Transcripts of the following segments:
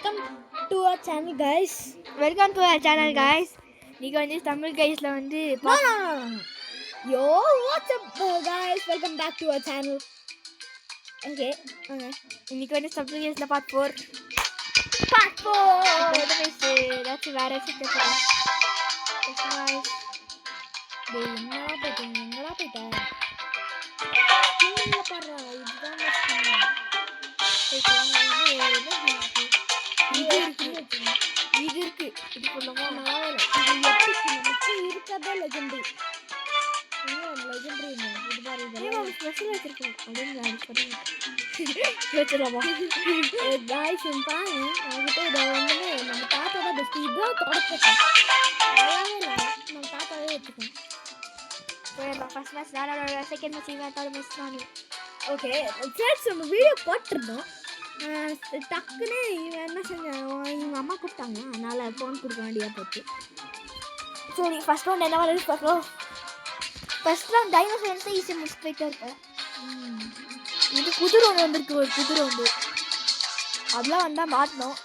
Welcome to our channel, guys. Welcome to our channel, guys. நீங்க வந்து தமிழ் கைஸ்ல வந்து No. Yo, what's up, guys? Welcome back to our channel. Okay. இன்னைக்கு வந்து Tamil கைஸ்ல part 4. ஏதாச்சும் வேற எங்கடா போயிட்ட இது இருக்கு இது சொல்லமா நமக்கு இருக்கதே லெஜெண்டரி ஸ்பெஷல் வச்சிருக்கோம் அப்படின்னு காய்ஸ் பாருங்க நம்மகிட்ட இதை வந்து நம்ம தாத்தா தான் பெஸ்ட் இதுதான் தொடக்கம் நம்ம தாத்தாவே வச்சுக்கோம். ஃபர்ஸ்ட் மேட்ச் நான் செகண்ட் மேட்ச் இவன் தேர்ட் மேட்ச் நான். ஓகே ஃப்ரெண்ட்ஸ் நம்ம வீடியோ போட்டிருந்தோம். டக்குன்னு இவன் என்ன செஞ்சான், இவங்க அம்மா கொடுத்தாங்க, அதனால் ஃபோன் கொடுக்க வேண்டியதாக போச்சு. சரி ஃபர்ஸ்ட் ரவுண்ட் என்ன வருது பார்க்கலாம். ஃபர்ஸ்ட் ரவுண்ட் டைனோசர்ஸ் ஈஸியாக முடிச்சு போயிட்டே இருப்பேன். இது புது ரவுண்ட் வந்துருக்கு, ஒரு புது ரவுண்டு அதெல்லாம் வந்தால் மாட்டணும்.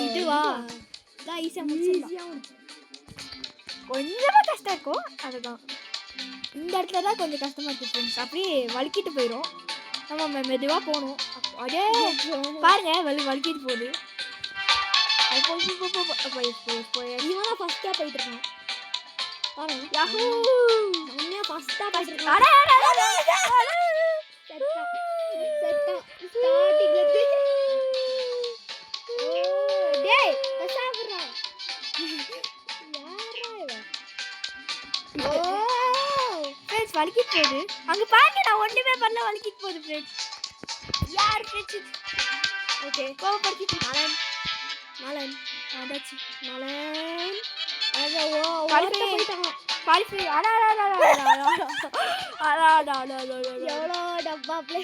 இது வா ஈஸியாக முடிச்சிடலாம். கொஞ்சமாக கஷ்டம் இருக்கும், அதுதான் இந்த இடத்துல தான் கொஞ்சம் கஷ்டமாக இருக்குது ஃப்ரெண்ட்ஸ். அப்படியே வலிக்கிட்டு போயிடும், நம்ம மெதுவாக போகணும். அதே பாருங்க வலிக்கிட்டு போகுது. இவனா ஃபஸ்ட்டாக போயிட்டு இருக்கான் பாருங்க. உண்மையாக ஃபஸ்ட்டாக போயிட்டு இருக்கான். வலிக்கிட்டு போகுது. அங்க பாருங்க, நான் ஒண்ணுமே பண்ணல, வலிக்கிட்டு போகுது ஃப்ரெண்ட்ஸ். யார் ஃப்ரெண்ட்ஸ்? ஓகே கோவப்படுத்திட்டு நலன் அதாச்சு நலன் குவாலிஃபை எவ்வளோ டப்பா பிளே.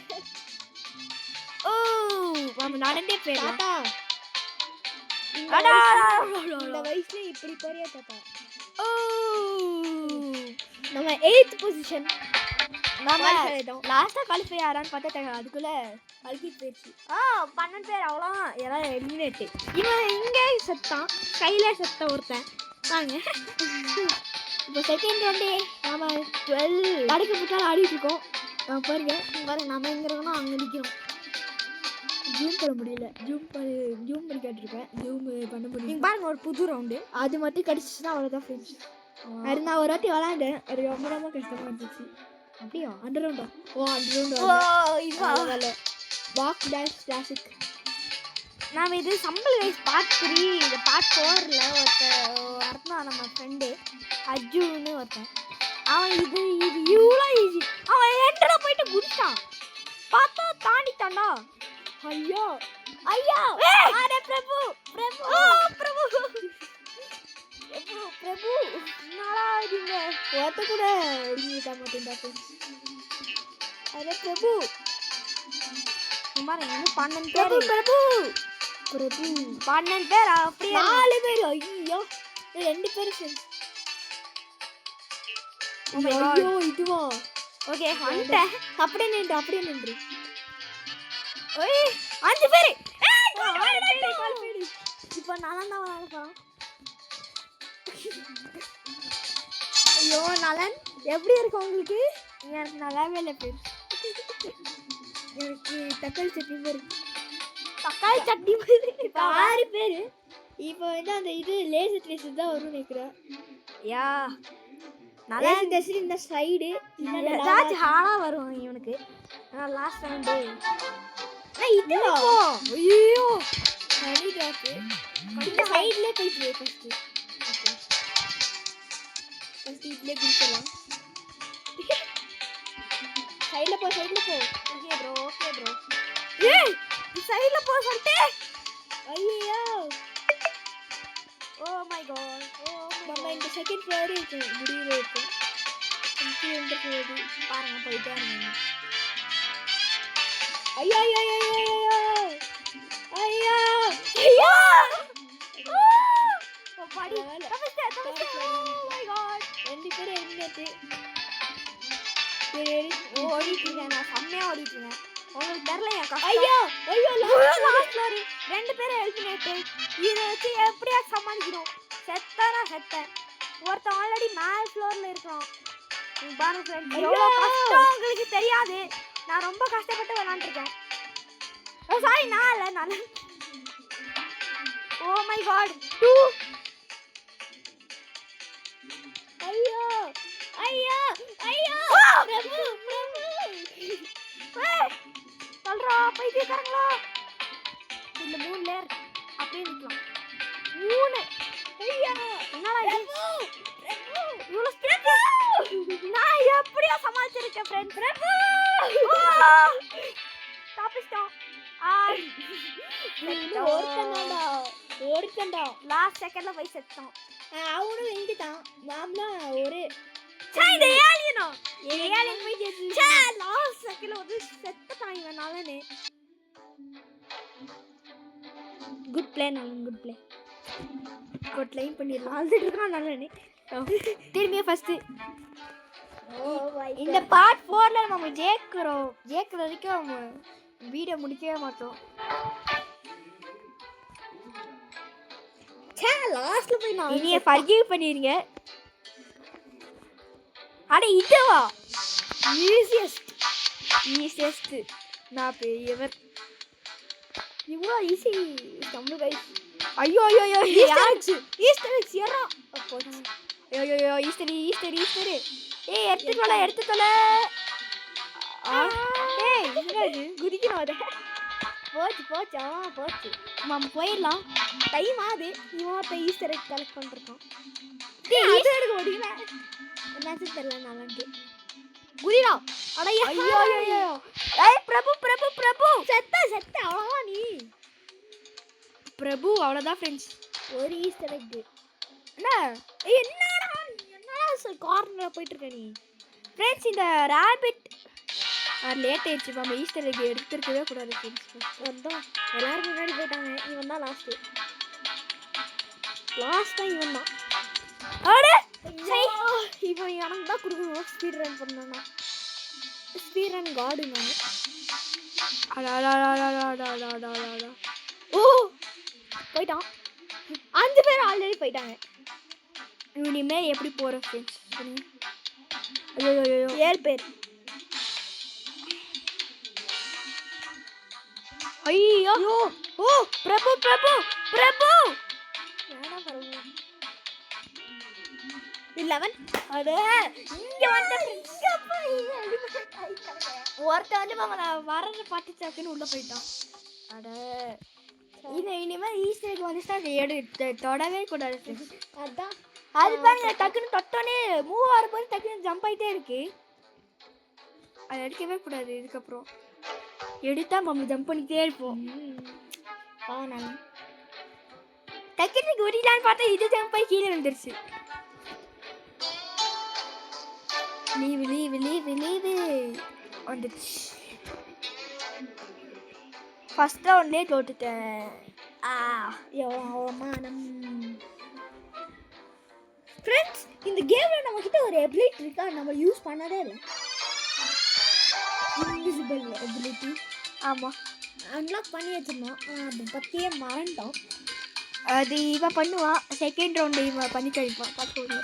ஓ நம்ம நடந்தே போயிடலாம். இந்த வயசுல இப்படி பெரிய தாத்தா. ஓ நம்ம 8th பொசிஷன். நம்ம லாஸ்ட்டாக குவாலிஃபை ஆகிறான்னு பார்த்தா அதுக்குள்ளே வலிக்கிட்டு போயிடுச்சு. 12 பேர் அவ்வளோதான், எல்லாம் எலிமினேட்டு. இவன் இங்கே செத்தான், கையில் செத்த ஒருத்தன் வாங்க. இப்போ செகண்ட் ரவுண்டே நாம் 12 தடுக்க போட்டாலும் ஆடிட்டு இருக்கோம். பாருங்க நம்ம எங்கே இருக்கணும் அங்கே நிற்கிறோம். ஜூம் பண்ண முடியல, ஜூம் பண்ணி காட்டிருக்கேன், ஜூம் பண்ண முடியும். நீங்கள் பாருங்க ஒரு புது ரவுண்டு அது மட்டும் கிடச்சிச்சுன்னா அவ்வளோதான் ஃப்ரெண்ட்ஸ். அது நான் ஒரு வாட்டி விளாண்டேன், அது ரொம்ப ரொம்ப கஷ்டமாக இருந்துச்சு. அப்படியா? அண்டர் ரவுண்டா? அண்டர் ரவுண்டு இது வாக் டான்ஸ் கிளாசிக். நாம் இது சம்பள கைஸ் பார்ட் 3. இந்த பார்ட் 4ல் ஒருத்தன் நம்ம ஃப்ரெண்டு அர்ஜுன்னு ஒருத்தன். அவன் இது இவ்வளோ ஈஸி. அவன் என்கிட்ட போயிட்டு குதிச்சான், பார்த்தா தாண்டிட்டான்டா. ஐயோ அரே பிரபு என்னடா இதுங்க ஒருத்த கூட அடிங்கிட்டா மாட்டேன்டா. அரே பிரபு இன்னும் 12 பேர். பிரபு 12 பேர், அப்படியே 4 பேர். ஐயோ 2 பேர் ஃப்ரெண்ட்ஸ். ஐயோ இதுவா? ஓகே வந்துட்டேன். அப்படியே நின்று. ஓய் 5 பேர். இப்போ நலன் தான் விளாட போகிறான். ஐயோ நலன் எப்படி இருக்கு உங்களுக்கு? எனக்கு நல்லாவே இல்லை பேர். எனக்கு தக்காளி சட்னி பேர். இப்போ 6 பேர். இப்போ வந்து அந்த இது லேசர் ட்ரேஸ் தான் வரும்னு நினைக்கிறேன். யா நல்லா இந்த சைடு ஏதாச்சும் ஹார்டாக வரும் இவனுக்கு. ஆனால் லாஸ்ட் ரவுண்டு இது ஐயோ சரி ட்ராப்பு இந்த சைட்லேயே போயிட்டு ஃபஸ்ட்டு இதுலேயே பிடிக்கலாம். சைடில் போ ஓகே ப்ரோ ஏய் சைடில் போ சொல்லிட்டு. ஐயோ ஓ மை காட். நம்ம இந்த செகண்ட் ஃப்ளோர் இருக்கு, முடியல இருக்கு. பாருங்க போயிட்டே இருந்தீங்க. ஐயோ படி மை காட் 2 பேர் எலிமினேட். ஓடிட்டு இருக்கேன், நான் செம்மையாக ஓடிட்டு இருக்கேன். உங்களுக்கு தெரியல என் கஷ்டம். ஐயோ லாஸ்ட் ஃப்ளோர் 2 பேரும் எலிமினேட். இத வச்சு எப்படியா சமாளிக்கணும்? செத்தனா செத்தேன். ஒருத்தன் ஆல்ரெடி மேல ஃப்ளோர்ல இருக்கான். பாருங்க फ्रेंड्स, எவ்வளவு கஷ்டம் உங்களுக்கு தெரியாது. நான் ரொம்ப கஷ்டப்பட்டு விளையாண்டுட்டு இருக்கேன். சாரி நான் ஓ மை காட் 2. ஐயோ ஐயோ ஐயோ பிரபு பிரபு சொல்றா பைத்தியக்காரங்களா. இந்த 3 லேயர் அப்படியே நிக்கலாம். 3 ஐயோ என்னடா இது? பிரபு இவ்வளவு ஸ்பீட் நான் எப்படியா சமாளிச்சிருக்கேன் फ्रेंड्स. பிரபு தப்பிச்சிட்டோம். ஒருத்தன்டா லாஸ்ட் செகண்ட்ல போய் செத்தோம். அவனும் வெங்கிட்டான். மாம்னா ஒரு இந்த ஏலியனோ ஏலியன் போய் ஜெயிச்சு லாஸ்ட் செகண்ட்ல வந்து செத்துட்டான் இவன் நாளனே. குட் பிளே நான் குட் பிளே. குட் லைன் பண்ணிடலாம். ஆல்ரெடி இருக்கான் நாளனே. திரும்பியே ஃபர்ஸ்ட். இந்த பார்ட் 4ல நம்ம ஜெயிக்கிறோம். ஜெயிக்கிற வரைக்கும் நம்ம வீடியோ முடிக்கவே மாட்டோம். லாஸ்ட்ல போய் நான் இனியே ஃபர்கிவ் பண்ணிருங்க. அட இதுவா ஈஸியஸ்ட் நான் பெரியவர். இவ்வளோ ஈஸி தமிழ் கைஸ். ஐயோ ஐயோ ஐயோ ஈஸ்டர் எக்ஸ் ஏறா ஐயோ ஐயோ ஈஸ்டர் ஏய் எடுத்து தொல. ஏய் என்னது குதிக்கணும் அத. போச்சு நம்ம போயிடலாம். டைம் ஆகுது. இவன் ஈஸ்டர் எக் கலெக்ட் பண்ணிருக்கான். அது எடுக்க முடியல. என்னாச்சும் தெரியல நாளைக்கு குதிரா. அட ஐயோ ஐயோ ஏய் பிரபு செத்த அவ்வளோதான் நீ பிரபு அவ்வளோதான் ஃப்ரெண்ட்ஸ். ஒரு ஈஸ்டர் எக் என்னடா கார்னர்ல போயிட்டு இருக்க நீ ஃப்ரெண்ட்ஸ். இந்த ராபிட் லேட் ஆயிடுச்சு. நம்ம ஈஸ்டர் எக் எடுத்துருக்கவே கூடாது ஃப்ரெண்ட்ஸ். வந்தோம் எல்லாரும் முன்னாடி போயிட்டாங்க. இவன் தான் லாஸ்ட் தான் இவன் தான். அட இவன் எனக்கு தான் கொடுக்கணும். ஸ்பீட் ரன் பண்ணா ஸ்பீட் ரன் காடு நான். ஓ போயிட்டான். 5 பேர் ஆல்ரெடி போயிட்டாங்க. இனிமே எப்படி போற ஃப்ரெண்ட்ஸ்? ஐயோ ஐயோ 7 பேர். ஐயோ ஓ பிரபு ஏடா பரவு 11. அட இங்க வந்து ஒருத்தன் வந்து மாமா வரது பாட்டு சாக்குன்னு உள்ள போயிட்டான். அட இது இனிமே ஈஸ்டருக்கு வந்துட்டா எடுத்து தொடவே கூடாது ஃப்ரெண்ட்ஸ். அதான் அது பாருங்க டக்குன்னு தொட்டோனே மூவ் ஆகும்போது டக்குன்னு ஜம்ப் ஆகிட்டே இருக்கு. அது எடுக்கவே கூடாது. இதுக்கப்புறம் எடுத்தா நம்ம ஜம்ப் பண்ணிட்டே இருப்போம். நான் டக்குன்னு குடிலான்னு பார்த்தா இது ஜம்ப் ஆகி கீழே வந்துருச்சு. லீவு வந்துடுச்சு. ஃபர்ஸ்ட் ரவுண்ட்லேயே தோட்டுட்டேன். அவமானம். ஃப்ரெண்ட்ஸ் இந்த கேமில் நம்மக்கிட்ட ஒரு எபிலிட்டி இருக்கா, நம்ம யூஸ் பண்ணதே இல்லை. Invisible ability. ஆமாம், அன்லாக் பண்ணி வச்சிருந்தோம். அதை பற்றியே மறந்துட்டோம். அது இவன் பண்ணுவான். செகண்ட் ரவுண்டு இவன் பண்ணி கழிப்பான் பார்த்துக்கோங்க.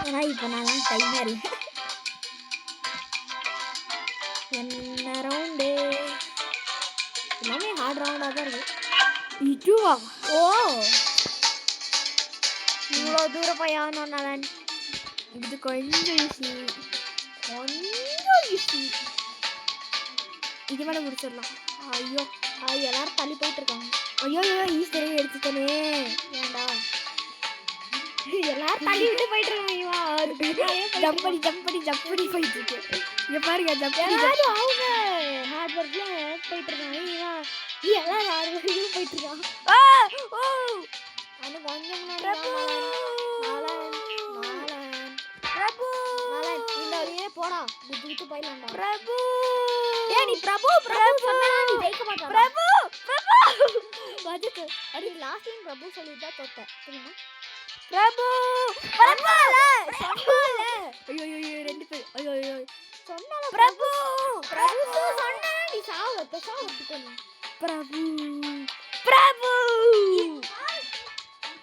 ஏன்னா இப்போ நான் டைமே இல்லை. என்ன ரவுண்டு எல்லாமே ஹார்ட் ரவுண்டாக தான் இருக்கு. இதுவா? ஓ இவ்வளோ தூரம் போய் ஆகணும். நான் இது கொஞ்சம் ஈஸி. இது மேலே முடிச்சிடலாம். ஐயோ எல்லாரும் தள்ளி போயிட்டு இருக்காங்க. ஐயோ ஈஸ்டரே எடுத்துட்டனே. ஏண்டா எல்லாரும் தள்ளி விட்டு போயிட்டு இருக்காங்க. ஜம்ப் பண்ணி போயிட்டு இருக்கு. இங்க பாருங்க எல்லாரும் அவங்க ஹார்ட் ஒர்க்ல போயிட்டு இருக்காங்க. எல்லாரும் ஹார்ட் ஒர்க்ல போயிட்டு இருக்காங்க. அந்த கொஞ்சம் இந்த வழியே போடா. விட்டு போயிடலாம்டா. பிரபு நீ பிரபு சொன்னா நீ ஜெயிக்க மாட்டே. பிரபு பஜெட் அடி லாஸ்ட் டைம் பிரபு சொல்லிட்டா தோத்த தெரியுமா? பிரபு சொன்னால ஐயோ 2 பேர் ஐயோ சொன்னால பிரபு சொன்னா நீ சாவத்துக்கணும். பிரபு பிரபு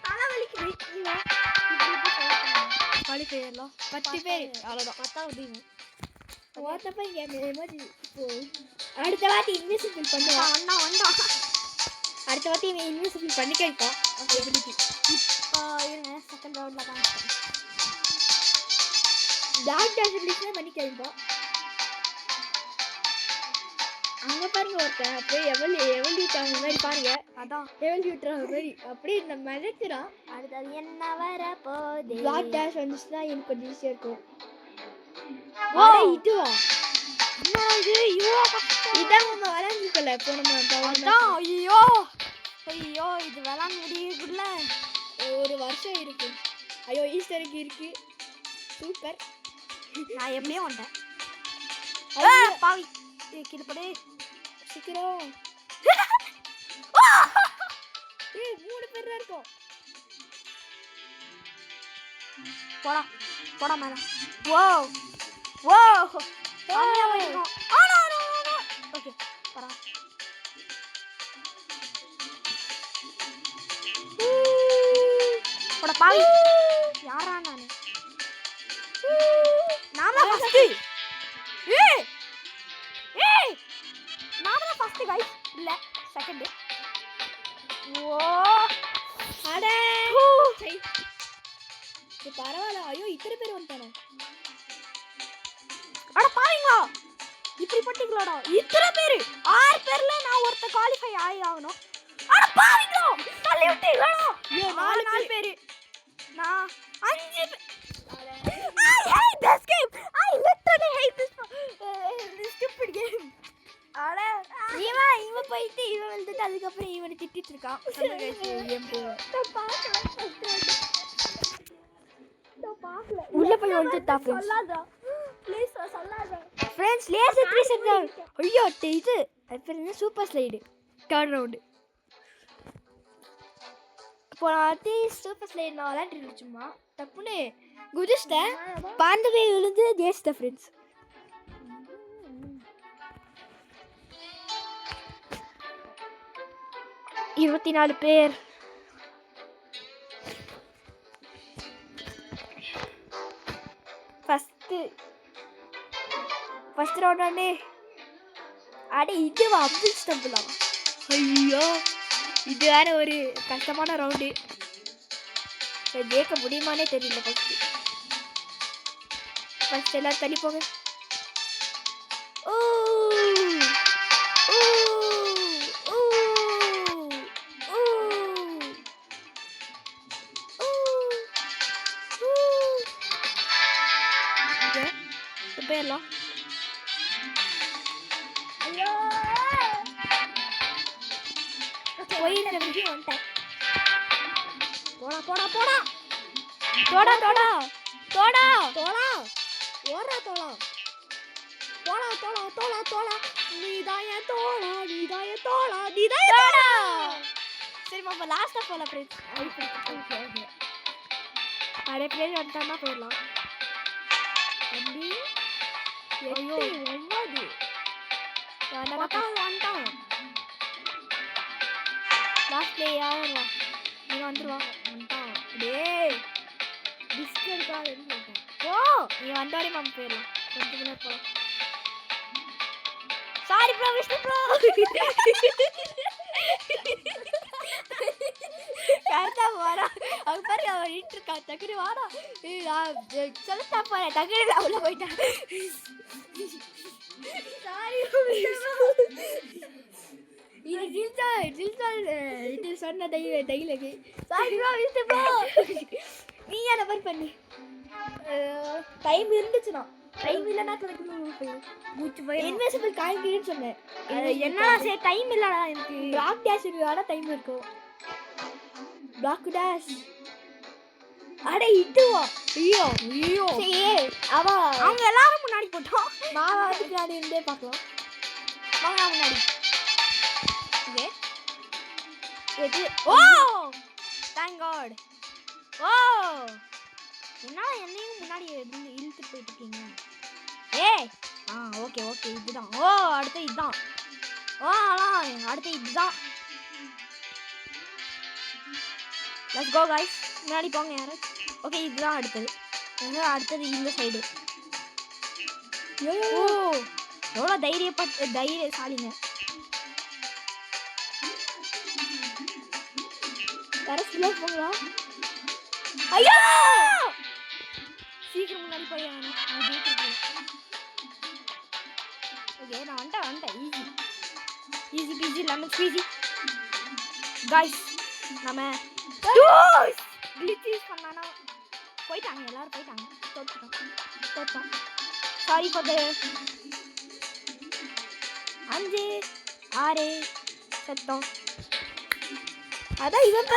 தலைவலிக்குது குவாலிஃபையர்லாம் 10 பேர் அவ்வளோதான். 10வது ஓத்தப்ப அடுத்த வாட்டி இன்விசிபிள் பண்ணுவான். அடுத்த வாட்டி இவன் இன்விசிபிள் பண்ணி கேட்பான். இப்போ இருங்க செகண்ட் ரவுண்டில் காமிச்சிட்டேன். டாக் டான்ஸ் பண்ணி கேட்பான். அங்கே பாருங்க ஒருத்தன் அப்படியே எவல்யூட் ஆகிற மாதிரி பாருங்க. அதான் எவல்யூட் ஆகிற மாதிரி அப்படியே இந்த மிதக்கிறான். அடுத்தது என்ன வர போதே. டாக் டான்ஸ் வந்துச்சுன்னா எனக்கு கொஞ்சம் ஈஸியாக இருக்கும். ஓ இதுவா இதான் நம்ம விளையாண்டுக்கல அதான். ஐயோ ஐயோ இது விளாண்டு முடியுக்குள்ள ஒரு வருஷம் இருக்கு. ஐயோ ஈஸ்டருக்கு இருக்கு. சூப்பர். நான் எப்படியும் வந்தேன். பாவி கிடுப்படே சீக்கிரம். 3 பேர் தான் இருக்கும். போடா போடா மேல. ஓ ஓ கம்மியா போயிருக்கோம். ஓகே போடா. போடா பாவி. யாரா நானு? நான் தான் ஃபர்ஸ்ட். ஏய் ஏய் நான் தான் ஃபர்ஸ்ட் गाइस. இல்ல செகண்ட். ஓ அடே சரி இது பரவாயில்ல. ஐயோ இத்தனை பேர் வந்துட்டானே. அட பாவீங்களா இப்படி பட்டிங்களாடா இத்தனை பேர் 6 பேர்ல நான் ஒருத்த குவாலிஃபை ஆகணும். அட பாவீங்களா தள்ளி விட்டீங்களா? ஐயோ 4 பேர் நான் 5 I hate this game. I literally hate this stupid game. அட இவன் போயிட்டு இவன் வந்துட்டு அதுக்கப்புறம் இவனை திட்டிட்டு இருக்கான். உள்ள போய் வந்துட்டா ஃப்ரெண்ட்ஸ் லேசர் 3 செகண்ட். ஐயோ இது அது சூப்பர் ஸ்லைடு தேர்ட் ரவுண்டு. இப்போ நான் சூப்பர் ஸ்லைடு நான் விளையாண்டுட்டு சும்மா டப்புன்னு குதிச்சிட்டேன். பாண்டவே விழுந்து ஜெயிச்சிட்டேன் ஃப்ரெண்ட்ஸ். இருபத்தி 4 பேர். ஃபர்ஸ்ட் ரவுண்டானே. அடே இதுவா அப்துல் ஸ்டம்பிளா? ஐயோ இது வேற ஒரு கஷ்டமான ரவுண்டு. ஜெயிக்க முடியுமானே தெரியல. ஃபர்ஸ்ட் எல்லாரும் தள்ளி போங்க. ஓ ஓ ஓ பேர்லாம் போடா போடா போடா தோடா தோடா தோடா தோளா ஓடுறா தோளா தோளா தோளா தோளா தோளா நீதாய தோளா நீதாய தோளா நீதாய தோளா. சரி மாமா லாஸ்டா போலாம் ஃப்ரெண்ட்ஸ். அரை பிளேயர் வந்துட்டானா போயிடலாம். தம்பி ஐயோ 9 வந்துட்டான். லாஸ்ட் பிளேயர் யாரும் நீ வந்துருவா. வந்துட்டான். டேய் டிஸ்க் எடுக்காதுன்னு சொல்லிட்டேன். ஓ நீ வந்தோடனே மாமா போயிடலாம். கொஞ்சம் முன்னாடி போகலாம். Sorry bro Vishnu bro. கரெக்டா வாடா. அவ பாரு அவ இருக்கா டக்குனு வாடா. சொல்லட்டா போற டக்குனு உள்ள போயிட்டான். சாரி இது ஜில்சால் இது சொன்ன dialogue. Sorry bro Vishnu bro. நீ அந்த மாதிரி பண்ணி டைம் இருந்துச்சுனா டைம் இல்லைன்னா மூச்சு போய் இன்விசிபிள் காய்கறின்னு சொன்னேன். என்னடா சரி டைம் இல்லடா எனக்கு. பிளாக் டேஷ் வேணா டைம் இருக்கும். பிளாக் டேஷ் அட இதுவா? ஐயோ ஐயோ சரி அவங்க எல்லாரும் முன்னாடி போட்டோம். நான் வந்து பின்னாடி இருந்தே பார்க்கலாம். வாங்க முன்னாடி. ஓகே எது? ஓ தேங்க் காட். ஓ என்ன என்னையும் முன்னாடி இழுத்துட்டு போயிட்டு இருக்கீங்க. ஏய் ஓகே ஓகே இதுதான். ஓ அடுத்து இதுதான். அடுத்து இதுதான். Let's go guys. முன்னாடி போங்க யாரு. ஓகே இதுதான் அடுத்தது. அடுத்தது இந்த சைடு. ஓ எவ்வளோ தைரியசாலிங்க. கரெக்ட்ல போங்களா. ஐயோ சீக்கிரம் முன்னாடி போய் ஆகணும். ஓகே நான் வந்துட்டேன். Easy peasy lemon squeezy. Guys நம்ம கிளிச்சஸ் பண்ணானா போயிட்டாங்க. எல்லாரும் போயிட்டாங்க. தோத்தோம். சாரி ஃபார் த 5 6 செத்தோம். அதான் இவன்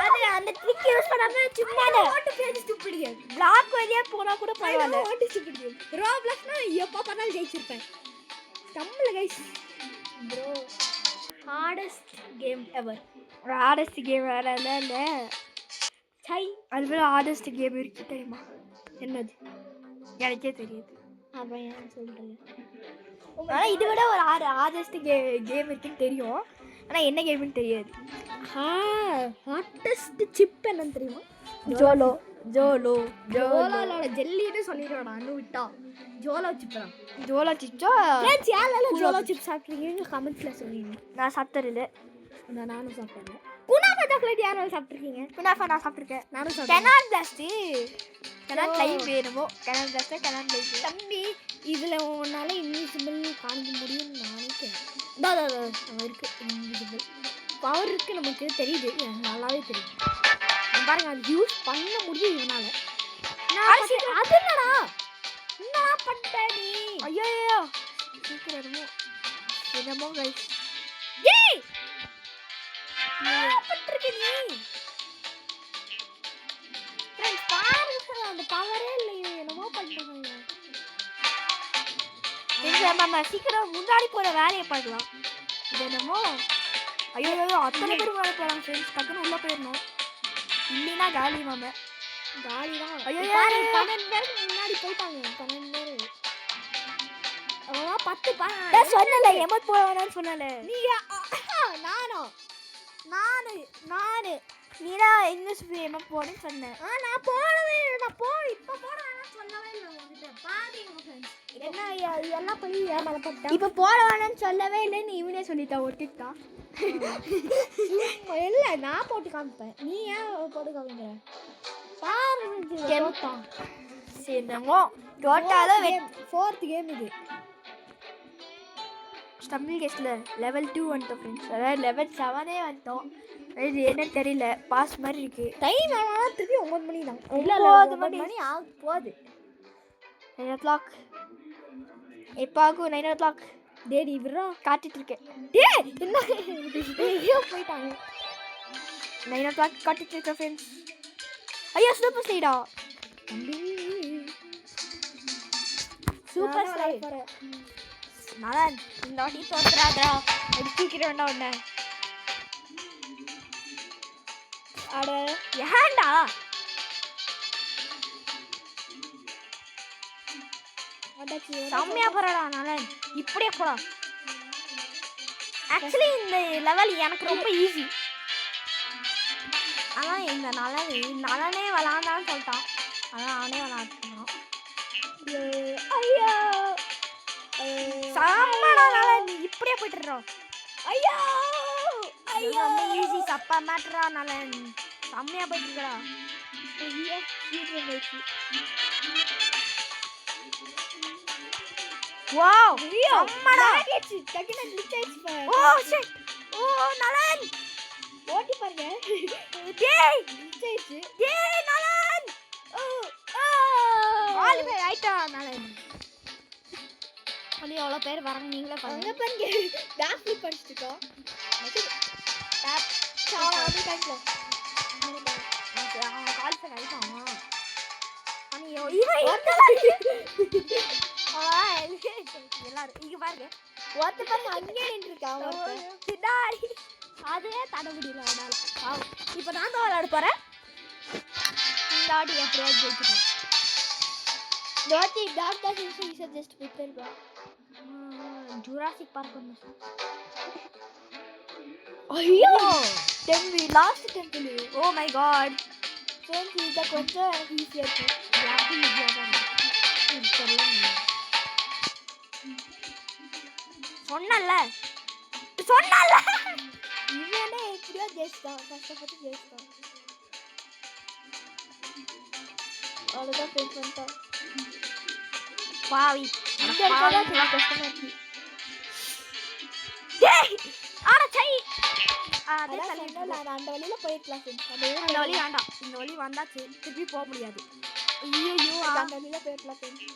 அது அந்த ட்ரிக் யூஸ் பண்ணாம சும்மா what page stupid game. Block வழியா போனா கூட பரவாயில்ல. What stupid game. ரோப்ளக்ஸ்னா எப்போ பண்ணாலும் ஜெயிச்சிருப்பேன். Stumble guys. bro hardest game ever. Hardest game வேற இல்ல. சை அதுல ஹார்டஸ்ட் கேம் இருக்கு தெரியுமா? என்னது? எனக்கே தெரியாது. அப்புறம் ஏன் சொல்றீங்க? ஆனால் இதை விட ஒரு ஹார்டஸ்ட் கேம் இருக்குன்னு தெரியும். ஆனால் என்ன கேம்னு தெரியாது. ஹார்டஸ்ட் சிப் என்னன்னு தெரியுமா? ஜோலோலோட ஜெல்லின்னு சொல்லிடுவாடா. அண்ணு விட்டா ஜோலோ சிப்பா. ஜோலோ சிப்ஸ் சாப்பிட்ருக்கீங்க கமெண்ட்ஸில் சொல்லுவீங்க. நான் சாப்பிட்டதில்லை. நானும் சாப்பிட்டேன். குனாஃபா சாக்லேட் யாராவது சாப்பிட்ருக்கீங்க? குனாஃபா நான் சாப்பிட்ருக்கேன். நானும் சாப்பிட்டேன். கெனான் பிளாஸ்ட் கெனான் லைவ் வேணுமோ. Cannon blast cannon live. தம்பி இதில் உன்னால இன்விசிபிள் காணிக்க முடியும்னு நினைக்கிறேன். அவன் இருக்கு இன்விசிபிள் பவர் இருக்குது. நமக்கு தெரியுது. எனக்கு நல்லாவே தெரியுது. பாருங்க அது யூஸ் பண்ண முடியும் இவனால. அது என்னடா பண்ண நீ? ஐயோ சீக்கிரம் என்னமோ கைஸ். ஏய் பண்றீங்க நீ? ஃப்ரெண்ட்ஸ் பாருங்க அந்த பவரே இல்லை. என்னமோ பண்றாங்க. நம்ம சீக்கிரம் முன்னாடி போற வேலையை பார்க்கலாம். இது என்னமோ ஐயோ அத்தனை பேர் முன்னாடி போகலாம் ஃப்ரெண்ட்ஸ். டக்குன்னு உள்ள போயிடணும். இல்லைன்னா காலி மாமா காலி தான். ஐயோ 12 பேருக்கு முன்னாடி போயிட்டாங்க. 12 பேர் அவன் 10 சொன்னல எமோட் போட வேணாம்னு சொன்னல. நீ நானு நீடா என்ன எமோட் போடுன்னு சொன்னேன். நான் போடவே இல்லை. இப்போ போட வேணாம்னு சொல்லவே இல்லை உங்ககிட்ட. பாருங்க ஃப்ரெண்ட்ஸ் என்ன எல்லாம் போய் ஏமாறப்பட்டா. இப்போ போட வேணாம்னு சொல்லவே இல்லைன்னு இவனே சொல்லிட்டான். ஒட்டிட்டான். இல்லை நான் போட்டு காமிப்பேன். நீ ஏன் போட்டு காமிக்கிற? சரிங்கோ டோட்டலாக 4th கேம் இது. ஸ்டம்பிள் கேஸில் லெவல் 2 வந்துட்டோம் ஃப்ரெண்ட்ஸ். அதாவது லெவல் 7 வந்துட்டோம். இது என்னன்னு தெரியல. பாஸ் மாதிரி இருக்கு. டைம் ஆனால் திருப்பி 9 மணி தான். இல்லை 9 மணி ஆக போகுது. 9 o'clock எப்போ ஆகும்? 9 o'clock. டேடி இவரா காட்டிட்டு இருக்கேன். டே என்ன எங்கேயோ போயிட்டாங்க. 9 o'clock காட்டிட்டு இருக்கேன் ஃப்ரெண்ட்ஸ். ஐயோ சூப்பர் ஸ்லைடா. சூப்பர் ஸ்லைட் நல்லா இந்த வாட்டி தோத்துறாதா. அடிக்கிறேன்டா உன்னை. அட ஏன்டா செம்மையா போறடா. நலன் இப்படியே போடா. ஆக்சுவலி இந்த லெவல் எனக்கு ரொம்ப ஈஸி. ஆனால் இந்த நலனே விளாண்டான்னு சொல்லிட்டான். அதான் அவனே விளாண்டுருக்கான். ஐயோ செம்மடா நலன். நீ இப்படியே போயிட்டுறோம். ஐயோ ரொம்ப ஈஸி. சப்பா மேட்டரா நலன். செம்மையா போயிட்டுருக்கடா. ஐயோ சீக்கிரம் போயிடுச்சு. வாவ் செம்மடா. டக்குனு கிளிச் ஆயிடுச்சு. Oh shit. ஓ நலன் ஓட்டி பாருங்க. டேய் கிளிச் ஆயிடுச்சு. டேய் நலன். ஓ ஆல் பேர் ஆயிட்டா நலன். அண்ணி எவ்வளோ பேர் வராங்க நீங்களே பாருங்க. பாருங்க பேக் ஃபிளிப் அடிச்சிட்டோம். பேக் சாவா அப்படி கைல அவன் கால் பேர் ஆயிட்டான். அண்ணி இவன் எல்லாரும் இங்க பாருங்க. ஒருத்த பாருங்க அங்கே நின்றுருக்கான் பின்னாடி. அதே தட முடியல அவனால. இப்போ நான் தான் விளையாட போறேன். இந்த ஆடி எப்படியாவது ஜெயிச்சிட்டேன். ஜுராசிக் பார்க் ஒன்று. ஐயோ temple, lost temple. Oh my god friends, இதை கொஞ்சம் எனக்கு ஈஸியாக இருக்கும். யாருக்கும் ஈஸியாக தான் சொன்னல இவனே எப்படியோ ஜெயிச்சிட்டான், கஷ்டப்பட்டு ஜெயிச்சிட்டான். அவ்வளோதான் ஃப்ரெண்ட்ஸ் பண்ணிட்டான். பாவி இந்த இடத்துல கஷ்டமா இருக்கு. அந்த வழியில போயிருக்கலாம் ஃப்ரெண்ட்ஸ். அந்த வழி வேண்டாம், இந்த வழி வந்தாச்சு திருப்பி போக முடியாது. ஐயோ அந்த வழியில போயிருக்கலாம் ஃப்ரெண்ட்ஸ்.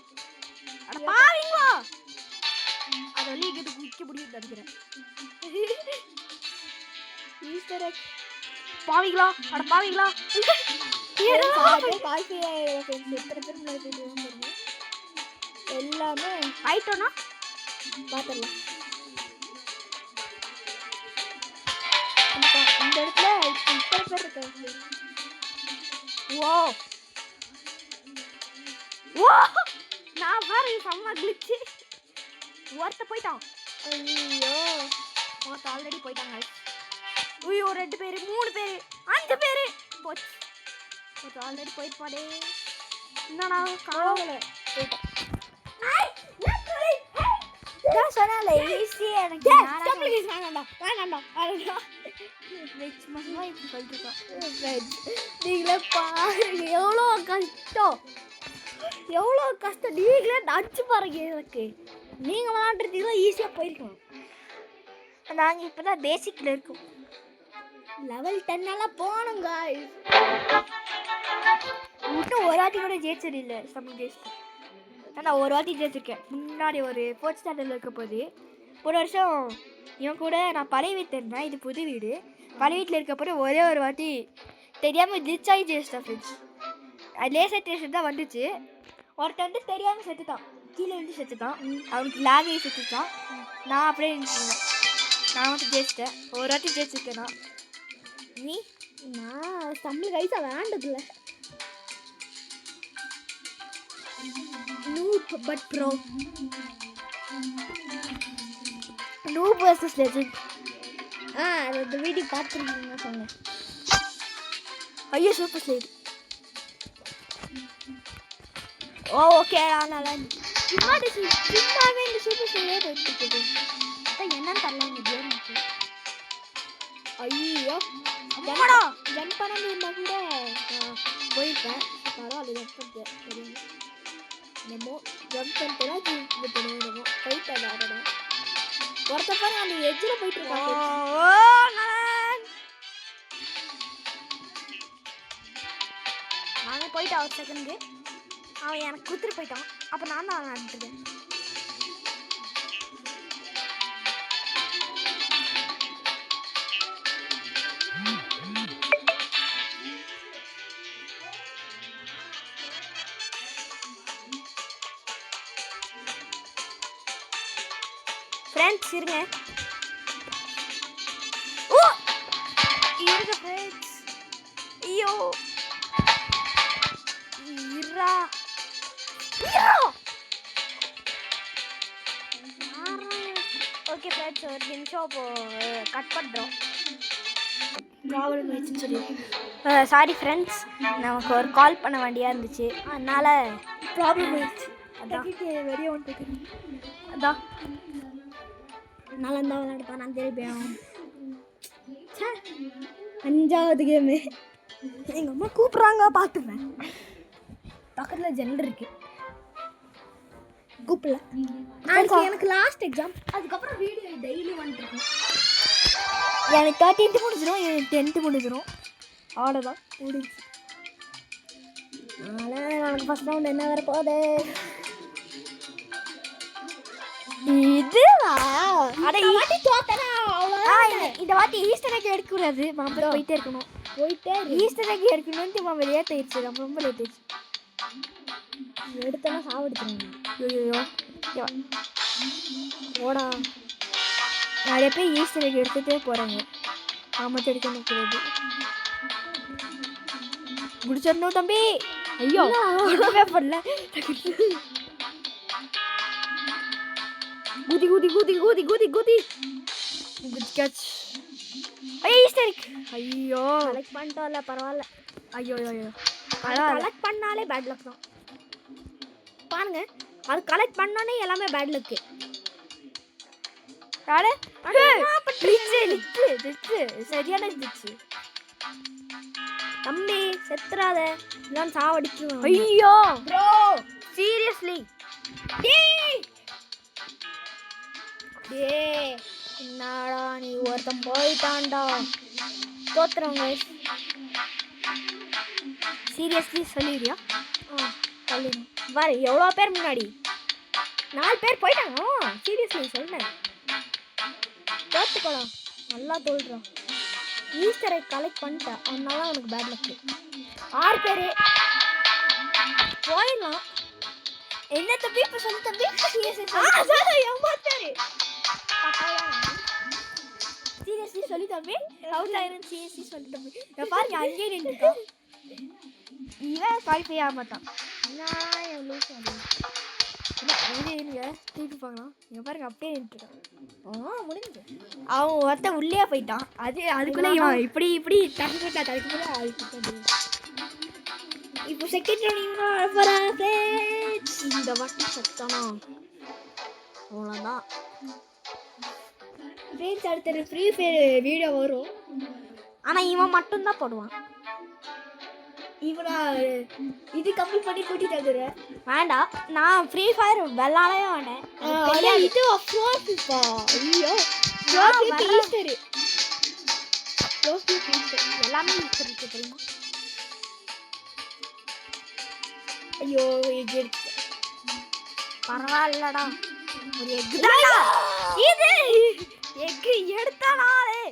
அட பாவிங்களா, அந்த வழி இங்கிட்டு குடிக்க முடியும் நினைக்கிறேன். ஈஸ்டர் எக் பாவிங்களா, அட பாவிங்களா. எல்லாமே ஆயிட்டோம்னா பார்த்துடலாம். இந்த இடத்துல இத்தனை பேர் இருக்காங்க. ஓ ஓ நான் பாரு செம்ம கிளிச்சு. ஒருத்த போயிட்டான். ஐயோ ஒருத்த ஆல்ரெடி போயிட்டாங்க. ஐயோ 2 பேர் 3 பேர் 5 பேர் போச்சு. ஒருத்த ஆல்ரெடி போயிட்டாடே. என்னடா காவல போயிட்டான். சொன்னால ஈஸியா எனக்கு நீங்களே பாருங்க எவ்வளோ கஷ்டம், எவ்வளோ கஷ்டம். நீங்களே நடிச்சு பாருங்க. எனக்கு நீங்கள் விளாண்டுறதுக்கு ஈஸியாக போயிருக்கோம். நாங்கள் இப்போ தான் பேசிக்கில் இருக்கோம். லெவல் 10 போனோங்க. மட்டும் ஒரு வாட்டி கூட ஜெயிச்சது இல்லை சம் கேஸ். நான் ஒரு வாட்டி ஜெயிச்சிருக்கேன். முன்னாடி ஒரு 4th ஸ்டாண்டர்டில் இருக்க போது ஒரு வருஷம் இவன் கூட நான் பழைய வீட்டில் இருந்தேன். இது புது வீடு. பழைய வீட்டில் இருக்க போது ஒரே ஒரு வாட்டி தெரியாமல் ஜெயிச்சாகி ஜெயிச்சிட்டேன் ஃப்ரெண்ட்ஸ். லேசர் டேஷன் தான் வந்துச்சு. ஒருத்தன் வந்து தெரியாமல் செத்துட்டான், கீழே வந்து செத்துட்டான். அவனுக்கு லேகை செத்துட்டான். நான் அப்படியே இருந்துச்சுருந்தேன். நான் வந்து ஜெயிச்சிட்டேன். ஒரு வாட்டி ஜெயிச்சிருக்கேன் நான். நீ நான் தமிழ் கைஸாக வேண்டதில்லை. Noob but pro. Noob versus legend. அந்த வீடியோ பார்த்துருக்கீங்க சொன்னேன். ஐயோ சூப்பர் ஸ்லைட். ஓ ஓகே நல்லா சும்மாவே இந்த சூப்பர் ஸ்லைடே போயிட்டு இருக்குது. என்னன்னு தெரியல இந்த கேமுக்கு. ஐயோ ஜம்ப் பண்ணாமல் இருந்தால் கூட போயிருப்பேன். பரவாயில்ல ஜம்ப் பண்ணிட்டேன். தெரியும் நம்ம ஜம்ப் பண்ணிட்டுலாம் இது பண்ணுவோம். போயிட்டு ஆடணும். ஒருத்தப்ப அந்த எஜ்ஜில் போயிட்டு இருக்காங்க. நானே போயிட்டான் ஒரு செகண்டு. அவன் எனக்கு குத்துட்டு போயிட்டான். அப்போ நான் தான் ஆடிட்டுருக்கேன். ஃப்ரெண்ட்ஸ் இருங்க. ஓ இருங்க ஃப்ரெண்ட்ஸ். ஐயோ இரா ஓகே ஃப்ரெண்ட்ஸ் ஒரு நிமிஷம் இப்போ கட் பண்ணுறோம். ப்ராப்ளம் ஆயிடுச்சுன்னு சொல்லி சாரி ஃப்ரெண்ட்ஸ், நமக்கு ஒரு கால் பண்ண வேண்டியாக இருந்துச்சு. அதனால் ப்ராப்ளம் ஆயிடுச்சு. அதான் வெளியே வந்துட்டு அதான் நல்லா இருந்தால் விளையாடுப்பா. நான் திருப்பியும் 5வது கேமு எங்கள் அம்மா கூப்பிட்றாங்க பார்த்துப்பேன். பக்கத்தில் ஜெண்டர் இருக்கு கூப்பிடல. எனக்கு லாஸ்ட் எக்ஸாம், அதுக்கப்புறம் வீடியோ டெய்லி வந்துருக்கும். எனக்கு 13th முடிஞ்சிடும், எனக்கு 10th முடிஞ்சிடும். அவ்வளோதான் முடிஞ்சு. அதனால் எனக்கு ஃபஸ்ட் ரவுண்ட் என்ன வர போகுது? இந்த வாட்டி ஈஸ்டர் எக் எடுக்கக்கூடாது. மாப்பிள்ள போயிட்டே இருக்கணும். ஈஸ்டர் எக் எடுக்கணும்னு லேட் ஆயிடுச்சு. ரொம்ப லேட் ஆயிடுச்சு. எடுத்தோன்னா சாப்பிடுச்சுங்க. ஐயோ ஓடா நிறைய பேர் ஈஸ்டர் எக் எடுத்துகிட்டே போகிறாங்க. மட்டும் எடுக்க முடியாது. முடிச்சிடணும் தம்பி. ஐயோ ஒன்றுமே பண்ணல. குதி குதி குதி குதி குதி குதி குதி கேட்ச். ஐயோ ஈஸ்டரிக். ஐயோ கலெக்ட் பண்ணிட்டோம்ல பரவாயில்ல. ஐயோ ஐயோ கலெக்ட் பண்ணாலே பேட் லக் தான் பாருங்க. அது கலெக்ட் பண்ணோன்னே எல்லாமே பேட் லக்கு. யாரு சரியான இருந்துச்சு. தம்பி செத்துறாத இல்லைன்னு சாவடிச்சுருவேன். ஐயோ ப்ரோ சீரியஸ்லி டேய் என்னடா நீ ஒருத்தன் போயிட்டான்டா. தோத்துறவங்க சீரியஸ்லி சொல்லிடுறியா? சொல்லிடும் பாரு எவ்வளோ பேர் முன்னாடி 4 பேர் போயிட்டாங்க. சீரியஸ்லி சொல்றேன் தோத்துக்கலாம். நல்லா தோல்றான். ஈஸ்டரை கலெக்ட் பண்ணிட்டேன் அதனால அவனுக்கு பேட் லக்கு. 6 பேர் போயிடலாம். என்ன தம்பி இப்போ சொல்லு தம்பி. சீரியஸ்லி சொல்லி தம்பி. அவுட் ஆயிரம் சீரியஸ்லி சொல்லி தம்பி. நான் பாருங்க அங்கேயே நின்றுட்டான். இவன் குவாலிஃபை ஆக மாட்டான். நான் எவ்வளோ திருப்பி பார்க்கலாம். இங்க பாருங்க அப்படியே நின்றுட்டான். முடிஞ்சு அவன் ஒருத்தன் உள்ளே போயிட்டான். அதுக்குள்ளே இவன் இப்படி இப்படி தடுக்கிட்டா தடுக்கும்போது இப்போ செகண்ட் இந்த வாட்டி சத்தானா அவ்வளோதான். ஃப்ரெண்ட்ஸ் அடுத்த ஃப்ரீ ஃபயர் வீடியோ வரும். ஆனால் இவன் மட்டும்தான் போடுவான். இவனா இது கம்ப்ளீட் பண்ணி கூட்டிட்டு வந்துடுறேன். வேண்டாம் நான் ஃப்ரீ ஃபயர் விளாடவே வேண்டேன். இது அஃப்ரோஃபிப்பா. ஐயோ எல்லாமே இருக்கு தெரியுமா? ஐயோ எக் எடுத்து பரவாயில்லடா. ஒரு எக்கு தான்டா இது. எக்கு எடுத்தானாலே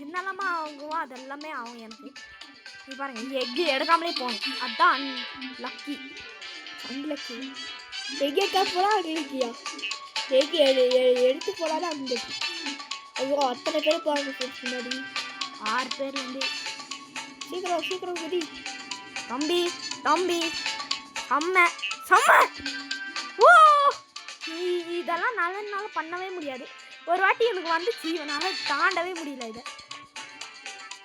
என்னெல்லாமா ஆகுமோ அதெல்லாமே ஆகும் எனக்கு. நீ பாருங்க எக்கு எடுக்காமலே போகணும். அதான் லக்கி அன்லக்கி. எக் எடுத்தா போனால் அன்லக்கியா? எக் எடுத்து போனாலும் அன்லக்கி. ஐயோ அத்தனை பேர் போகிறாங்க ஃப்ரெண்ட்ஸ் முன்னாடி. 6 பேர் வந்து சீக்கிரம் சீக்கிரம் குதி தம்பி தம்பி. செம்ம செம்ம. ஓ இதெல்லாம் நல்ல பண்ணவே முடியாது. ஒரு வாட்டி எனக்கு வந்துச்சு இவனால தாண்டவே முடியல. இதை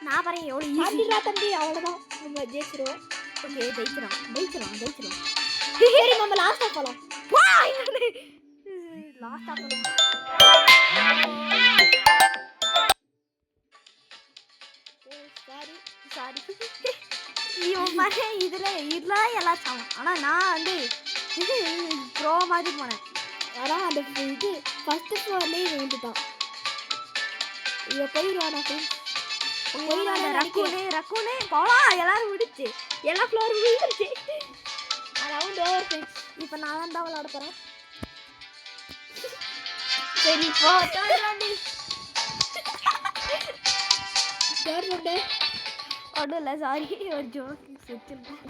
நான் பாருங்க எவ்வளோ ஈஸியா தம்பி. அவ்வளோதான் நம்ம ஜெயிச்சிருவோம். ஓகே ஜெயிச்சிடும். சரி நம்ம லாஸ்ட்டாக போகலாம். லாஸ்ட்டாக போகலாம். சாரி இவன் மாதிரி இதில் எல்லாம் சாவும். ஆனால் நான் வந்து இது ப்ரோ மாதிரி போனேன். ஆனால் அந்த இது ஃபஸ்ட்டு ஃப்ளோர்லேயே வந்துட்டான். இதை போயிடுவானா ஃப்ரெண்ட்ஸ்? ரக்கூனே போலாம். எல்லாரும் விடுச்சு. எல்லா ஃப்ளோரும் விழுந்துருச்சு. Round over friends. இப்போ நான் தான் விளாட போகிறேன். சரி போ ஒன்றும் இல்லை சாரி ஒரு ஜோக் செஞ்சுருந்தேன்.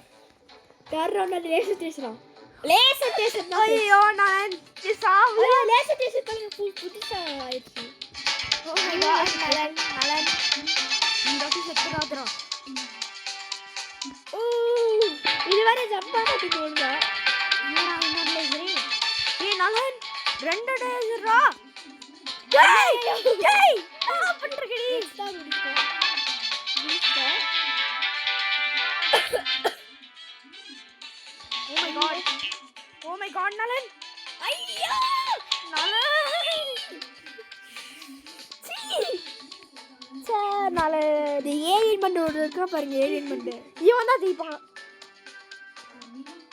தேர்ட் ரவுண்ட் லேசர் ஸ்டேஷனா? ஐயோ நான் சாவு. லேசர் ஸ்டேஷன் புதுசாக ஆயிடுச்சு. ஓ மை காட் நலன் இந்த வாட்டி செத்துறாதுறோம். இதுவரை ஜம்பா கட்டி போடுங்க. நலன் 2 டேஸ்ரா. ஏய் என்ன பண்றீங்கடி? ஓ மை காட் நலன். ஐயோ நலன். நால இது ஏலியன் மண்டு ஒரு இருக்கா பாருங்க. ஏலியன் மண்டு இவன் தான் ஜெயிப்பான்.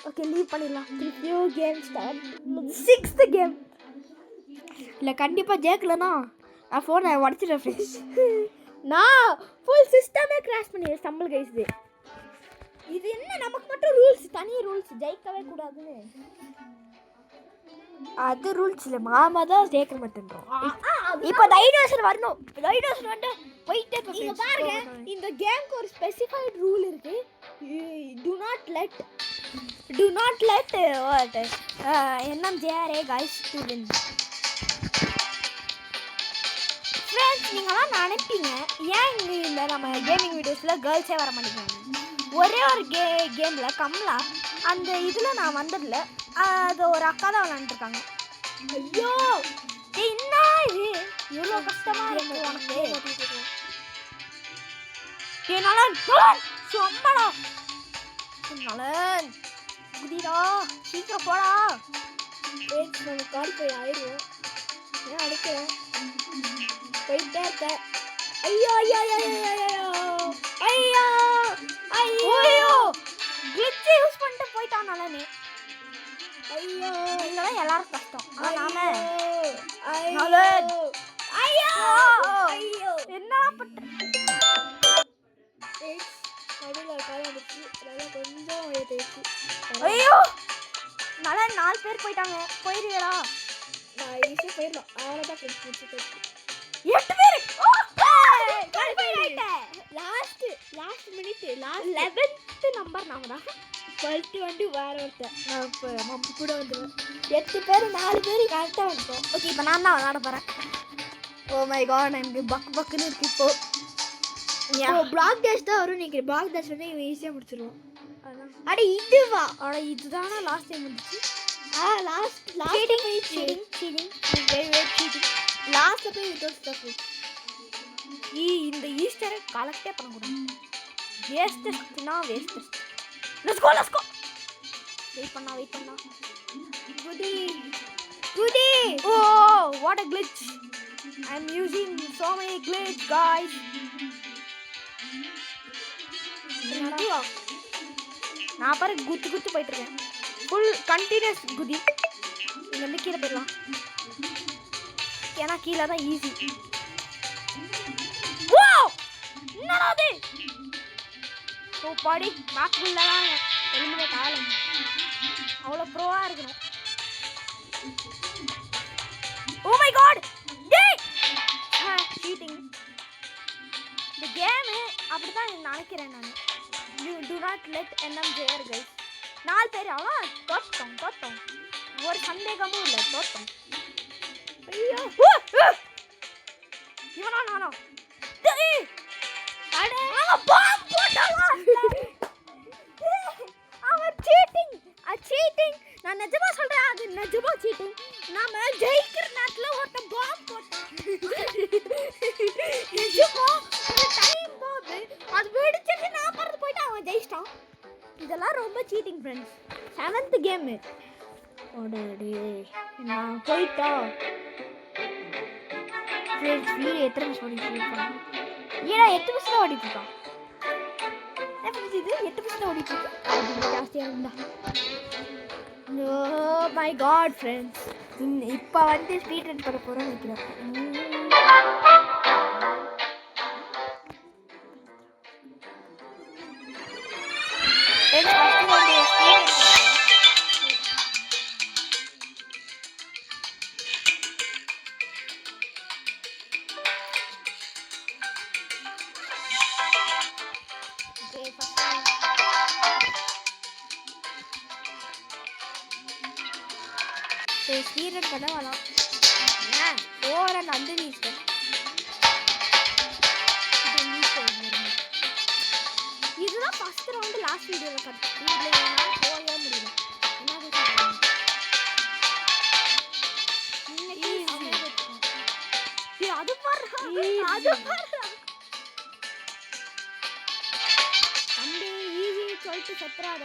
ஓகே லீவ் பண்ணிடலாம். New game start. 6th game. இல்லை கண்டிப்பாக ஜெயிக்கலனா நான் ஃபோனை உடச்சிட்டேன் ஃப்ரெண்ட்ஸ். நான் ஃபுல் சிஸ்டமே கிராஷ் பண்ணிடுறேன். ஸ்டம்பிள் கைஸ் இது என்ன நமக்கு மட்டும் ரூல்ஸ், தனி ரூல்ஸ், ஜெயிக்கவே கூடாதுன்னு. அது ரூல்ஸ் இல்லை, மாமா தான் ஜெயிக்க மாட்டேன்றோம். இப்போ டைனோசர் வரணும். டைனோசர் வந்து போயிட்டே இருக்கு. பாருங்க இந்த கேமுக்கு ஒரு ஸ்பெசிஃபைட் ரூல் இருக்கு. To not let what NMJRA guys to win. Friends நீங்களாம் நினைப்பீங்க ஏன் இங்கே இந்த நம்ம கேமிங் வீடியோஸில் கேர்ள்ஸே வர மாட்டேங்கிறாங்க. ஒரே ஒரு கேமில் கமலா அந்த இதில் நான் வந்ததில்ல. அது ஒரு அக்கா தான் விளாண்டுருக்காங்க. ஐயோ என்ன இது இவ்வளோ கஷ்டமா இருக்கு உனக்கு நலன் சொம்படா நலன் குதிடா சீக்கிரம் போடா நம்ம கால் போய் ஆயிடுவோம். ஏன் அடிக்கிறேன் போயிட்டே இருக்க. ஐயோ ஐயோ ஐயோ ஐயோ ஐயோ ஐயோ கிளிட்ச் யூஸ் பண்ணிட்டு போயிட்டான் நலனே. ஐயோ இதெல்லாம் எல்லாரும் கஷ்டம். நாம ஐயோ நலன் ஐயோ ஐயோ என்ன பண்ற நடுவில் காலம் வந்துச்சு. அதெல்லாம் கொஞ்சம் ஏற்றிச்சு. ஐயோ நலன் 4 பேர் போயிட்டாங்க. போயிருவியடா? நான் ஈஸியாக போயிடலாம். அவ்வளோதான் ஃப்ரெண்ட்ஸ் முடிச்சுட்டு 8 பேர் last minute last 11th number நாம தான். ஃபர்ஸ்ட் வந்து வேற ஒருத்தர். நான் இப்போ மம்மி கூட வந்துடுவேன். 8 பேர் 4 பேர் கரெக்டாக வந்துட்டோம். ஓகே இப்போ நான் தான் விளாட போகிறேன். ஓ மை காட் எனக்கு பக்குன்னு இருக்கு இப்போ. பிளாக் டேஷ் தான் வரும். நீங்கள் பிளாக் டேஷ் வந்து இவன் ஈஸியாக முடிச்சிடுவோம். அதான் அட இதுவா? அட இதுதானே லாஸ்ட் டைம் வந்துச்சு. லாஸ்ட் சீட்டிங் லாஸ்ட்ல போய் வித்தவுட் ஸ்டஃப். இந்த ஈஸ்டரை கலெக்டே பண்ணக்கூடாது. வேஸ்ட் லெட்ஸ் கோ வெயிட் பண்ணா குதி oh what a glitch I am using so many glitch guys. நான் பாரு குத்து போயிட்டு இருக்கேன். ஃபுல் கண்டினியூஸ் குதி. இங்க இருந்து கீழே போயிடலாம். ஏன்னா கீழே தான் ஈஸி. என்னடா அது? ஓ பாடி மேப்புக்குள்ள தான் எலிமினேட் ஆகலாம். அவ்வளோ ப்ரோவா இருக்கணும். ஓ மை காட் டேய் சீட்டிங். இந்த கேம் அப்படிதான் நினைக்கிறேன் நான். You do not let NM ஜெயர் கைஸ். 4 பேர் அவன் தோத்தோம். ஒரு சந்தேகமும் இல்லை தோத்தோம். ஐயோ இவனா நானா? டேய் அடே அவன் பாம் போட்டான். அவன் சீட்டிங். நான் நிஜமா சொல்றேன் அது நிஜமா சீட்டிங். நாம ஜெயிக்கிற நேரத்துல ஒருத்தன் பாம் போட்டான். நிஜமா ஒரு டைம் போது அது வெடிச்சிட்டு நான் பறந்து போயிட்டு அவன் ஜெயிச்சிட்டான். இதெல்லாம் ரொம்ப சீட்டிங் ஃப்ரெண்ட்ஸ். 7th game. ஓடே நான் போயிட்டா ஃப்ரெண்ட்ஸ் வீடியோ எத்தனை நிமிஷம் ஓடிட்டு ஏன்னா 8 நிமிஷம் தான் ஓடிட்டு இருக்கான். இது 8 நிமிஷம் தான் ஓடிட்டு இருக்கு. அது ஜாஸ்தியாக இருந்தா. ஓ மை காட் ஃப்ரெண்ட்ஸ் இப்போ வந்து ஸ்பீட் ரன் பண்ண போகிறோம் நினைக்கிறேன். ஸ்பீட் பண்ண வேணாம். ஏன் ஓவர நந்து நீஸ்டர் இதுதான் ஃபர்ஸ்ட் ரவுண்ட் லாஸ்ட் வீடியோவில் கட்டு. இதில் என்னால் போகவே முடியல. என்ன அது பாரு தம்பி ஈஸி சொல்லிட்டு செத்துறாத.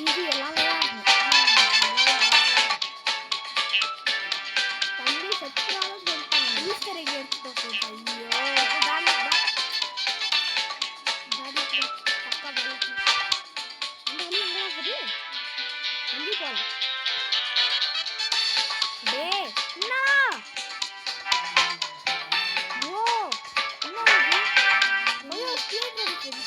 ஈஸி எல்லாமே தம்பி செத்துறாத சொல்லிட்டான். ஈஸ்டர் எக் எடுத்துட்டோம். ஐயோ பக்கா வேலைக்கு அந்த வழி எங்கே போகுது? வண்டி போகலாம். டே என்ன ஓ என்ன ஐயோ ஸ்பீட் இருக்குது.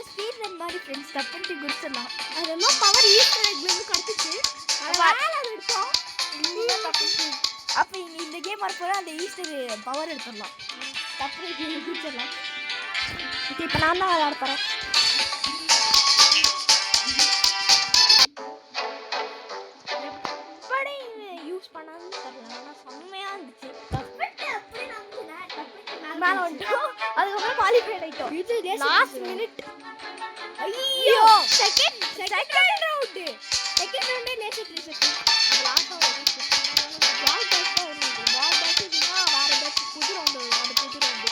ஸ்பீட் ரன் மாதிரி ஃப்ரெண்ட்ஸ் தப்புட்டு குடிச்சிடலாம். அதெல்லாம் பவர் ஈஸ்டர் எக்லேருந்து கிடச்சிச்சு. அதனால் எடுத்தோம். அப்போ இந்த கேம் வரப்போது அந்த ஈஸ்டர் பவர் எடுத்துடலாம். தப்பு குடிச்சிடலாம். இப்போ நான் தான் விளையாட போகிறேன். குவாலிஃபைட் ஆயிட்டோம். இது லாஸ்ட் மினிட். ஐயோ second round laser laser last round ball base தான் வருது. பால் பேஸ் இதுனா வேற ஏதாச்சும் புது ரவுண்ட் வரும். அது புது ரவுண்ட்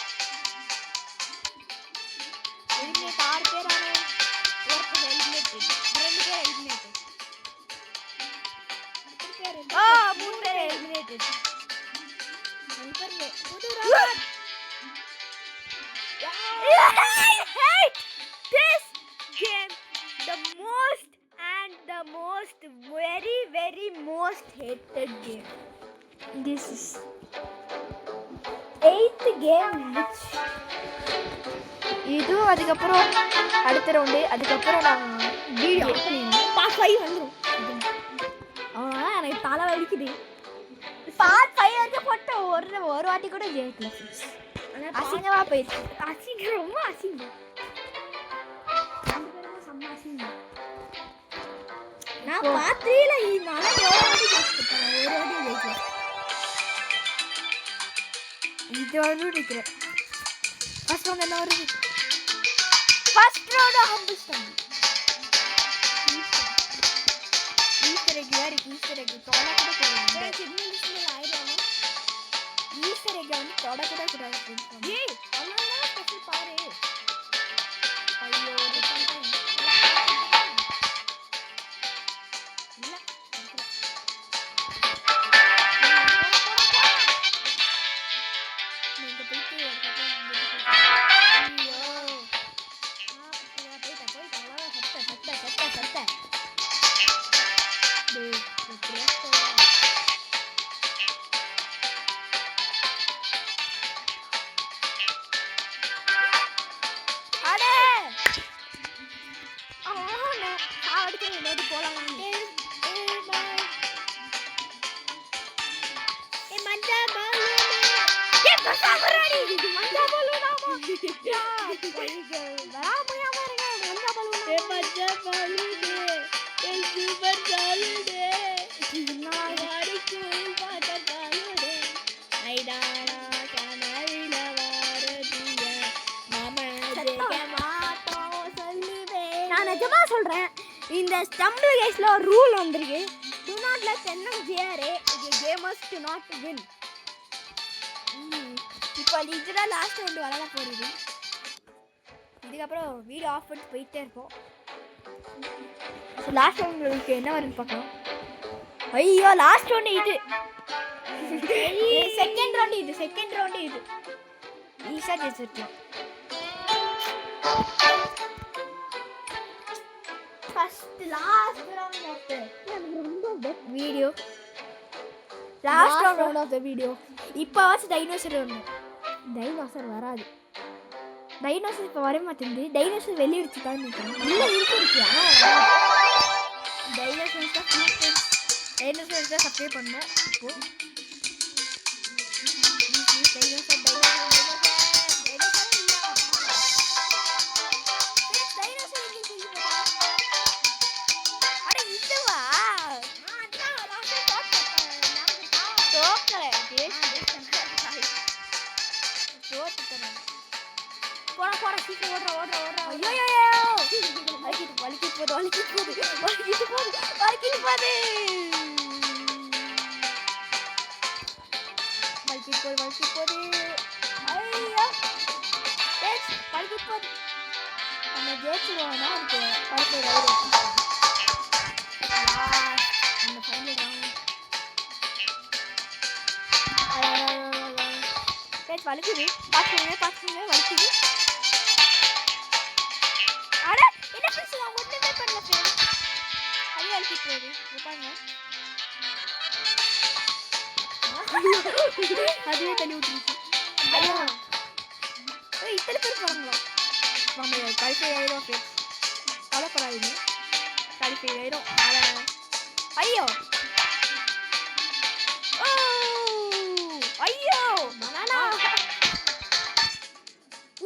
எலிமினேட் 6 பேர் ஆனே ஒருத்தர் எலிமினேட் 2 பேர் எலிமினேட் 3 பேர் எலிமினேட். புது round. I hate this game the most and the most very most hated game. This is 8th game which இது அதுக்கப்புறம் அடுத்த ரவுண்டு அதுக்கப்புறம் நான் வீடியோ பார்ட் 5 வந்துரும். எனக்கு தலை வலிக்குது. பார்ட் 5 வரைக்கும் போட்ட ஒரு வாட்டி கூட ஜெயிக்கல. அசிங்கமா போயிடுச்சு. அசிங்கம் ரொம்ப அசிங்கம். செம்ம அசிங்கம். நான் பார்ட் 3ல இதனால ஒரு வாட்டி ஜெயிச்சிட்டேன். ஒரு வாட்டி ஜெயிக்கல. இது வந்து நிக்கிறேன். ஃபர்ஸ்ட் ரவுண்ட் என்ன வருது? ஃபர்ஸ்ட் ரவுண்ட் ஹம்பிள்ஸ்டன். ஈஸ்டர் எக் வேற ஈஸ்டர் எக் தொட கூட கூடாது. சிக்னல்ஸ்ல ஆயிரானோ. ஈஸ்டர் எக் வந்து தொட கூட கூடாது. ஏய் அண்ணா ஸ்பெஷல் பாரு. ஐயோ இல்ல நீங்க போயிட்டு ஐயோ போயிட்டா சத்த டேய் எப்படியா அடே ஆனா சாவடிச்சு இன்னொரு போலாம். மஞ்சா பாலூனே என்ன சாவறாடி மஞ்சா பாலூனாமா யா ராமயா பாருங்க மஞ்சா பாலூனா மஞ்சா பாலுடே ஏ சூப்பர் பாலுடே நாடிக்கு பாட்ட பாலுடே ஐடாடா கனவில வாரதிய மாமா ஜெக மாட்டோம் சொல்லுவே. நான் நிஜமா சொல்றேன். இந்த ஸ்டம்பிள் கேஸ்ல ஒரு ரூல் வந்திருக்கு. Do not let NMGRA gamers to not win. இப்போ இதுதான் லாஸ்ட் ரவுண்ட் விளையாட போகிறது. இதுக்கப்புறம் வீடியோ ஆஃப் பண்ணிட்டு போயிட்டே இருப்போம். லாஸ்ட் ரவுண்டுக்கு என்ன வரும்னு பார்க்கலாம். ஐயோ லாஸ்ட் ரவுண்டு இது. செகண்ட் ரவுண்டு இது ஈஸியா ஜெயிச்சிருக்கோம். First last round of the video last round round of the video. இப்போ வாச்சு டைனோசர் வரணும். டைனோசர் வராது. டைனோசர் இப்போ வர மாட்டேங்குது. டைனோசர் வெளியிடுச்சு தான் நிற்கிறேன். இல்ல இருக்கு ஆனால் டைனோசர்ஸ் தான் சப்ஸ்கிரைப் பண்ணோம். இப்போ டைனோசர் அட இதுவா தோக்கலை போட சீக்கிரம் ஓடுற ஐயோ வலிக்கிட்டு போகுது. ஐயோ வலிக்கிட்டு போகுது. நம்ம ஜெயிச்சிருவோம்னா அதுக்கு படுத்து அந்த ஃபைனல் ரவுண்ட் வலிக்குது. பார்த்துங்க வலிக்குது. அட என்ன ஃப்ரெண்ட்ஸ் நான் ஒண்ணுமே பண்ணல ஃப்ரெண்ட்ஸ். அது வலிக்கிட்டு போகுது. பாருங்க அதுவே தள்ளி விட்டுருச்சு. ஐயோ இத்தனை பேர் போறாங்களா? நம்ம குவாலிஃபை ஆயிடும் ஃப்ரெண்ட்ஸ். கவலைப்படாதீங்க, குவாலிஃபை ஆயிடும். ஐயோ ஐயோ பனானா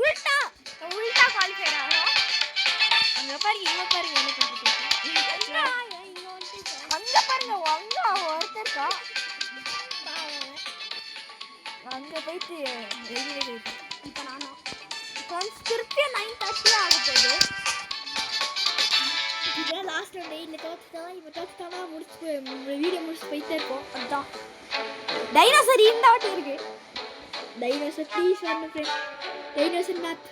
உல்டா குவாலிஃபை ஆகும். அங்க பாருங்க, இங்க பாருங்க என்ன பண்ணிட்டு அங்க பாருங்க அங்க ஒருத்தர் இருக்கா. அங்க போயிட்டு வெளியே இப்போ நானா ஃப்ரெண்ட்ஸ் திருப்பியும் 9:30 ஆக போகுது. இதான் லாஸ்ட் ஒன் டே. இல்லை தோத்துட்டான், இப்போ தோத்துட்டானா முடிச்சு வீடியோ முடிச்சு போயிட்டே இருக்கோம். அதுதான் டைனோசர் இந்த வாட்டி இருக்கு. டைனோசர் ப்ளீஸ் வரணும் friend. Dinosaur map.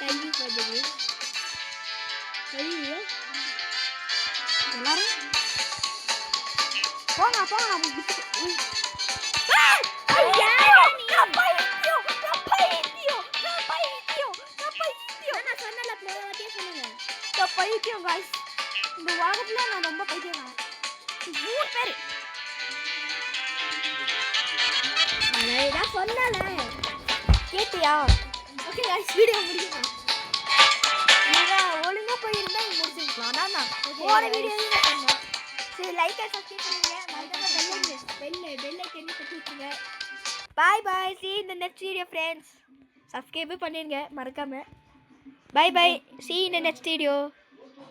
Thank you for the gift. ஐயோ எல்லாரும் போங்க போங்க. பைத்தியம் guys. இந்த உலகத்துல நான் ரொம்ப பைத்தியம். 3 பேர் நான் சொன்னேன்ல. கேட்டியா? ஓகே गाइस வீடியோ முடிக்கலாம். நீங்க ஒழுங்கா போயிருந்தா முடிச்சிருக்கலாம். நான் போற வீடியோல சொன்னேன். சரி லைக் அண்ட் சப்ஸ்கிரைப் பண்ணுங்க. மறக்காம பெல் ஐக்கனை தட்டி விட்டுருங்க. bye bye. see you in the next video friends. Subscribe பண்ணிருங்க மறக்காம. bye bye. see you in the next video.